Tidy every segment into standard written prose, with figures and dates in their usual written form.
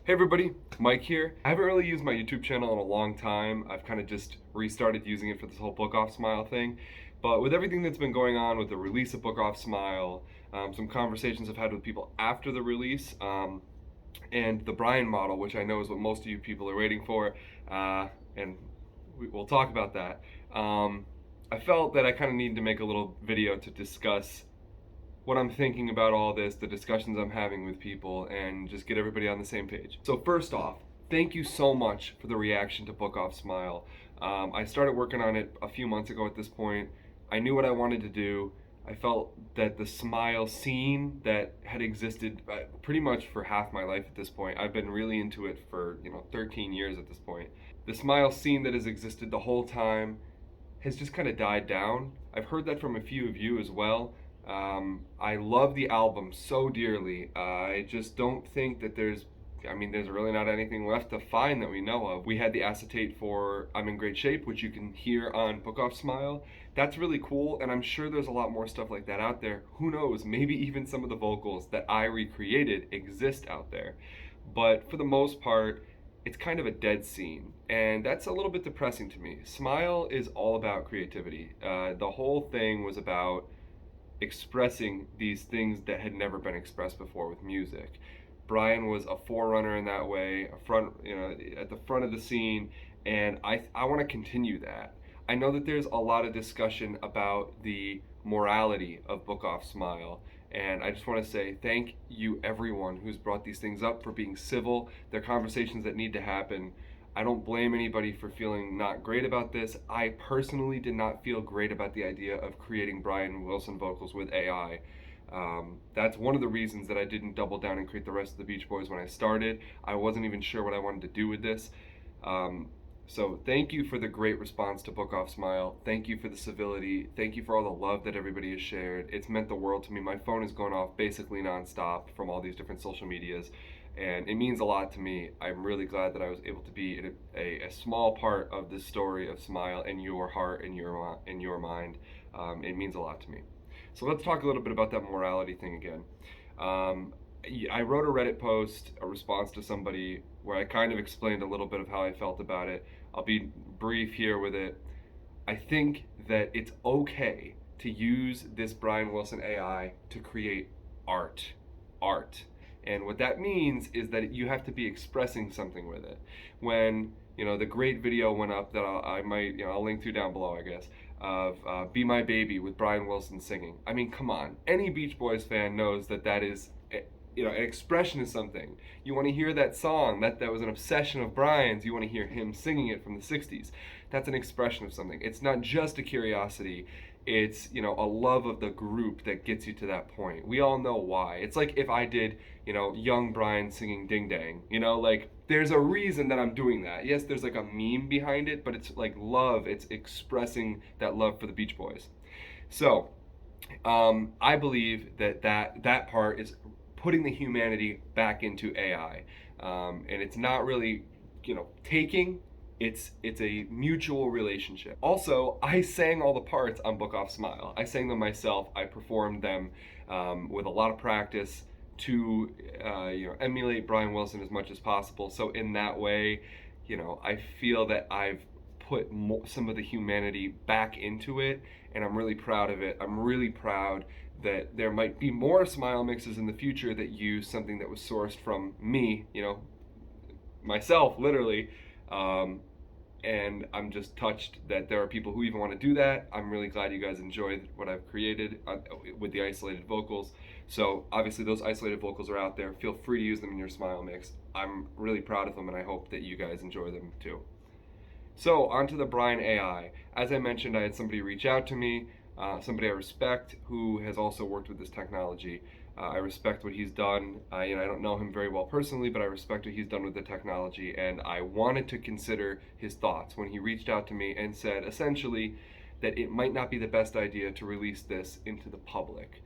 Hey everybody, Mike here. I haven't really used my YouTube channel in a long time. I've kind of just restarted using it for this whole BOOKOFF Smile thing. But with everything that's been going on with the release of BOOKOFF Smile, some conversations I've had with people after the release, and the Brian model, which I know is what most of you people are waiting for, and we'll talk about that. I felt that I kind of needed to make a little video to discuss what I'm thinking about all this, the discussions I'm having with people, and just get everybody on the same page. So first off, thank you so much for the reaction to BOOKOFF Smile. I started working on it a few months ago at this point. I knew what I wanted to do. I felt that the Smile scene that had existed pretty much for half my life at this point, I've been really into it for 13 years at this point. The Smile scene that has existed the whole time has just kind of died down. I've heard that from a few of you as well. I love the album so dearly. I just don't think that there's really not anything left to find that we know of. We had the acetate for I'm in Great Shape, which you can hear on BOOKOFF Smile. That's really cool, and I'm sure there's a lot more stuff like that out there. Who knows, maybe even some of the vocals that I recreated exist out there. But for the most part, it's kind of a dead scene, and that's a little bit depressing to me. Smile is all about creativity. The whole thing was about expressing these things that had never been expressed before with music. Brian was a forerunner in that way, at the front of the scene, and I want to continue that. I know that there's a lot of discussion about the morality of BOOKOFF Smile, and I just want to say thank you everyone who's brought these things up for being civil. They're conversations that need to happen. I don't blame anybody for feeling not great about this. I personally did not feel great about the idea of creating Brian Wilson vocals with AI. That's one of the reasons that I didn't double down and create the rest of the Beach Boys when I started. I wasn't even sure what I wanted to do with this. So thank you for the great response to BOOKOFF Smile. Thank you for the civility. Thank you for all the love that everybody has shared. It's meant the world to me. My phone is going off basically nonstop from all these different social medias, and it means a lot to me. I'm really glad that I was able to be in a small part of this story of Smile in your heart and your mind. It means a lot to me. So let's talk a little bit about that morality thing again. I wrote a Reddit post, a response to somebody, where I kind of explained a little bit of how I felt about it. I'll be brief here with it. I think that it's okay to use this Brian Wilson AI to create art. And what that means is that you have to be expressing something with it. When the great video went up that I'll link to down below, I guess, of "Be My Baby" with Brian Wilson singing. I mean, come on, any Beach Boys fan knows that that is an expression of something. You want to hear that song that was an obsession of Brian's. You want to hear him singing it from the 60s. That's an expression of something. It's not just a curiosity. It's a love of the group that gets you to that point. We all know why. It's like if I did young Brian singing Ding Dang. Like there's a reason that I'm doing that. Yes, there's like a meme behind it, but it's like love. It's expressing that love for the Beach Boys. So I believe that part is putting the humanity back into AI, and it's not really taking. It's a mutual relationship. Also, I sang all the parts on BOOKOFF Smile. I sang them myself. I performed them with a lot of practice to emulate Brian Wilson as much as possible. So in that way, I feel that I've put some of the humanity back into it, and I'm really proud of it. I'm really proud that there might be more Smile mixes in the future that use something that was sourced from me, myself, literally. And I'm just touched that there are people who even want to do that. I'm really glad you guys enjoyed what I've created with the isolated vocals. So obviously those isolated vocals are out there. Feel free to use them in your Smile mix. I'm really proud of them, and I hope that you guys enjoy them too. So onto the Brian AI. As I mentioned, I had somebody reach out to me, somebody I respect who has also worked with this technology. I respect what he's done. I don't know him very well personally, but I respect what he's done with the technology, and I wanted to consider his thoughts when he reached out to me and said essentially that it might not be the best idea to release this into the public.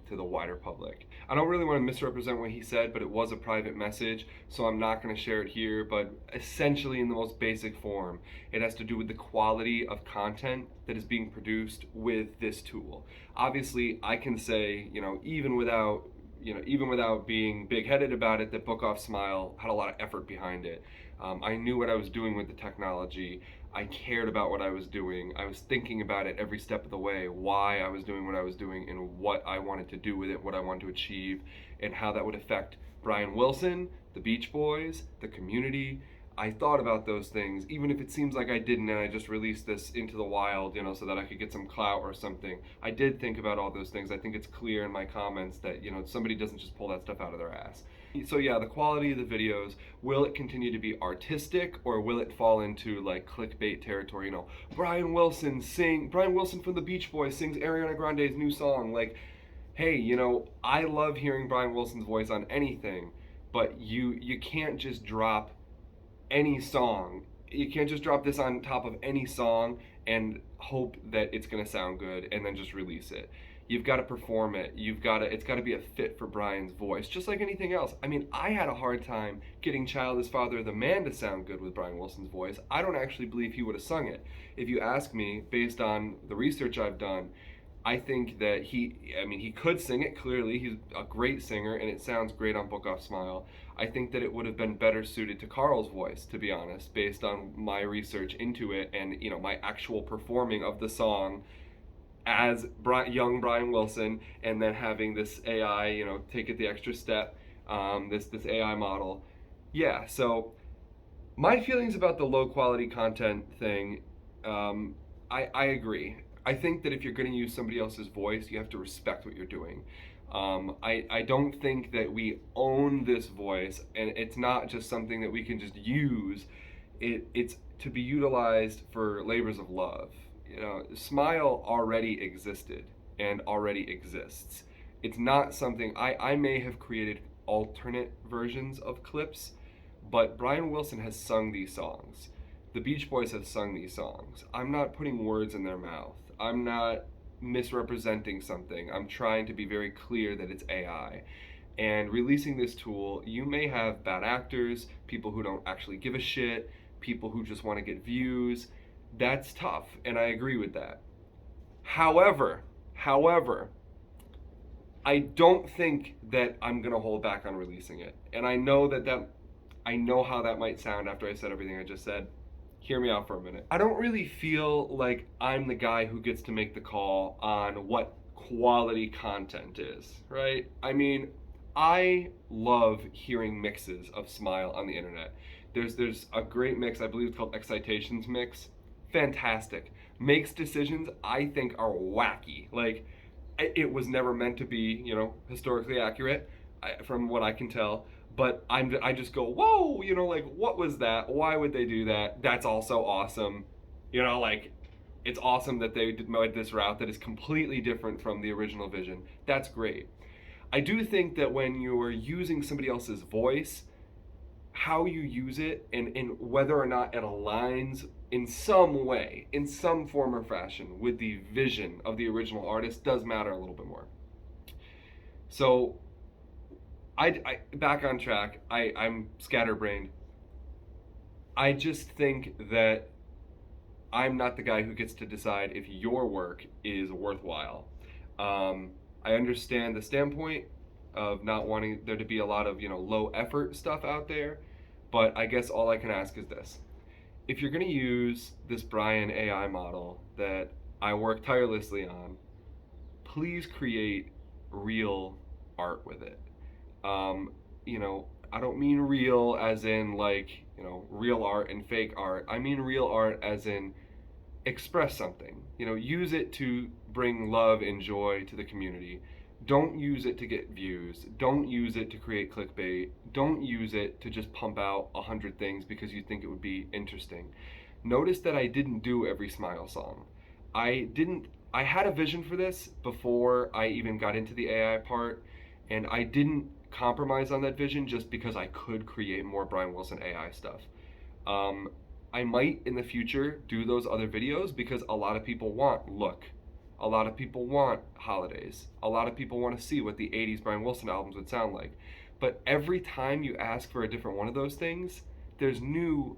To the wider public. I don't really want to misrepresent what he said, but it was a private message, so I'm not going to share it here, but essentially in the most basic form, it has to do with the quality of content that is being produced with this tool. Obviously, I can say, even without even without being big-headed about it, that Book Off Smile had a lot of effort behind it. I knew what I was doing with the technology. I cared about what I was doing. I was thinking about it every step of the way, why I was doing what I was doing and what I wanted to do with it, what I wanted to achieve, and how that would affect Brian Wilson, the Beach Boys, the community. I thought about those things, even if it seems like I didn't and I just released this into the wild, so that I could get some clout or something. I did think about all those things. I think it's clear in my comments that, somebody doesn't just pull that stuff out of their ass. So yeah, the quality of the videos, will it continue to be artistic or will it fall into like clickbait territory? Brian Wilson from the Beach Boys sings Ariana Grande's new song. Like, hey, I love hearing Brian Wilson's voice on anything, but you can't just drop any song. You can't just drop this on top of any song and hope that it's going to sound good and then just release it. You've got to perform it. It's got to be a fit for Brian's voice, just like anything else. I mean, I had a hard time getting Child is Father of the Man to sound good with Brian Wilson's voice. I don't actually believe he would have sung it. If you ask me, based on the research I've done, I think that he could sing it, clearly. He's a great singer, and it sounds great on Book Off Smile. I think that it would have been better suited to Carl's voice, to be honest, based on my research into it and, my actual performing of the song as young Brian Wilson, and then having this AI, take it the extra step, this AI model. Yeah, so my feelings about the low quality content thing, I agree. I think that if you're going to use somebody else's voice, you have to respect what you're doing. I don't think that we own this voice, and it's not just something that we can just use. It's to be utilized for labors of love. Smile already existed and already exists. It's not something I may have created alternate versions of clips, but Brian Wilson has sung these songs. The Beach Boys have sung these songs. I'm not putting words in their mouth. I'm not misrepresenting something. I'm trying to be very clear that it's AI. And releasing this tool, you may have bad actors, people who don't actually give a shit, people who just want to get views. That's tough, and I agree with that. However, I don't think that I'm gonna hold back on releasing it. And I know I know how that might sound after I said everything I just said. Hear me out for a minute. I don't really feel like I'm the guy who gets to make the call on what quality content is, right? I mean, I love hearing mixes of Smile on the internet. There's a great mix, I believe it's called Excitations Mix. Fantastic. Makes decisions I think are wacky. Like, it was never meant to be, historically accurate, from what I can tell. But I just go, whoa, like, what was that? Why would they do that? That's also awesome. Like, it's awesome that they made this route that is completely different from the original vision. That's great. I do think that when you're using somebody else's voice, how you use it and whether or not it aligns in some way, in some form or fashion, with the vision of the original artist does matter a little bit more. So, I back on track. I'm scatterbrained. I just think that I'm not the guy who gets to decide if your work is worthwhile. I understand the standpoint of not wanting there to be a lot of low effort stuff out there, but I guess all I can ask is this: if you're going to use this Brian AI model that I work tirelessly on, please create real art with it. I don't mean real as in like, real art and fake art. I mean real art as in express something. Use it to bring love and joy to the community. Don't use it to get views. Don't use it to create clickbait. Don't use it to just pump out 100 things because you think it would be interesting. Notice that I didn't do every Smile song. I had a vision for this before I even got into the AI part, and I didn't compromise on that vision just because I could create more Brian Wilson AI stuff. I might in the future do those other videos because a lot of people want look. A lot of people want holidays. A lot of people want to see what the 80s Brian Wilson albums would sound like. But every time you ask for a different one of those things, there's new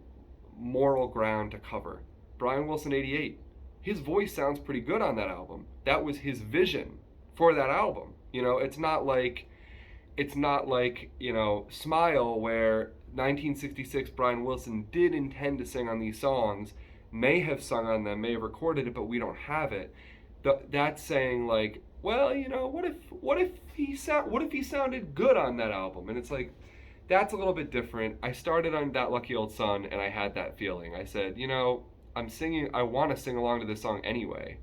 moral ground to cover. Brian Wilson 88, his voice sounds pretty good on that album. That was his vision for that album. It's not like it's not like, Smile, where 1966 Brian Wilson did intend to sing on these songs, may have sung on them, may have recorded it, but we don't have it. That's saying like, well, what if he sounded good on that album? And it's like, that's a little bit different. I started on That Lucky Old Sun, and I had that feeling. I said, I'm singing. I want to sing along to this song anyway.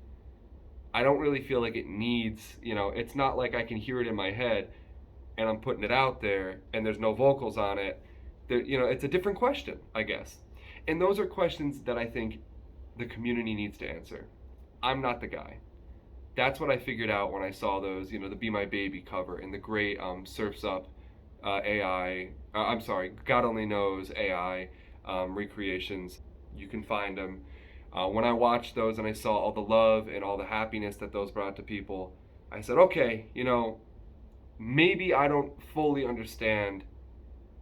I don't really feel like it needs, it's not like I can hear it in my head and I'm putting it out there and there's no vocals on it. It's a different question, I guess. And those are questions that I think the community needs to answer. I'm not the guy. That's what I figured out when I saw those, the Be My Baby cover and the great Surf's Up AI, I'm sorry, God Only Knows AI recreations. You can find them. When I watched those and I saw all the love and all the happiness that those brought to people, I said, okay, maybe I don't fully understand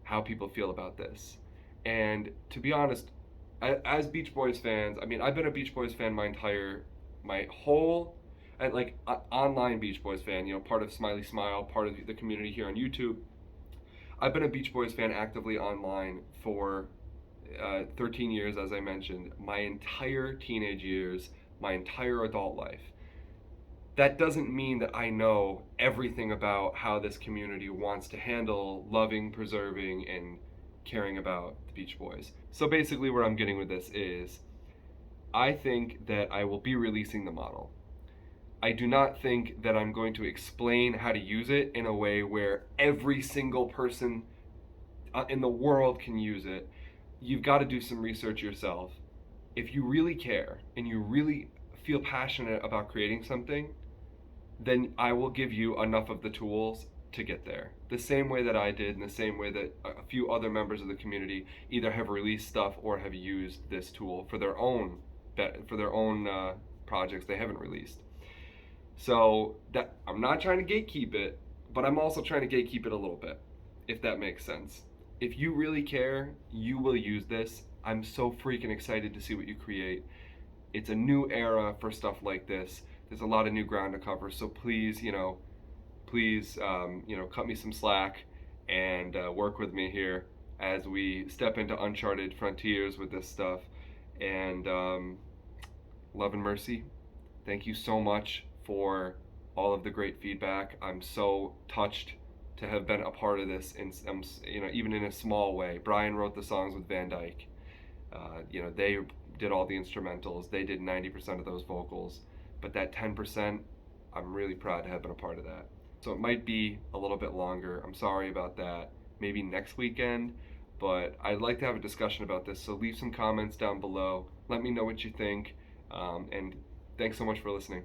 how people feel about this. And to be honest, as Beach Boys fans, I mean, I've been a Beach Boys fan my whole, online Beach Boys fan, part of Smiley Smile, part of the community here on YouTube. I've been a Beach Boys fan actively online for 13 years, as I mentioned, my entire teenage years, my entire adult life. That doesn't mean that I know everything about how this community wants to handle loving, preserving, and caring about the Beach Boys. So basically where I'm getting with this is, I think that I will be releasing the model. I do not think that I'm going to explain how to use it in a way where every single person in the world can use it. You've got to do some research yourself. If you really care and you really feel passionate about creating something, then I will give you enough of the tools to get there. The same way that I did, and the same way that a few other members of the community either have released stuff or have used this tool for their own projects they haven't released. So that I'm not trying to gatekeep it, but I'm also trying to gatekeep it a little bit, if that makes sense. If you really care, you will use this. I'm so freaking excited to see what you create. It's a new era for stuff like this. There's a lot of new ground to cover, so please, cut me some slack and work with me here as we step into uncharted frontiers with this stuff. And love and mercy. Thank you so much for all of the great feedback. I'm so touched to have been a part of this, even in a small way. Brian wrote the songs with Van Dyke. They did all the instrumentals. They did 90% of those vocals. But that 10%, I'm really proud to have been a part of that. So it might be a little bit longer. I'm sorry about that. Maybe next weekend. But I'd like to have a discussion about this. So leave some comments down below. Let me know what you think. And thanks so much for listening.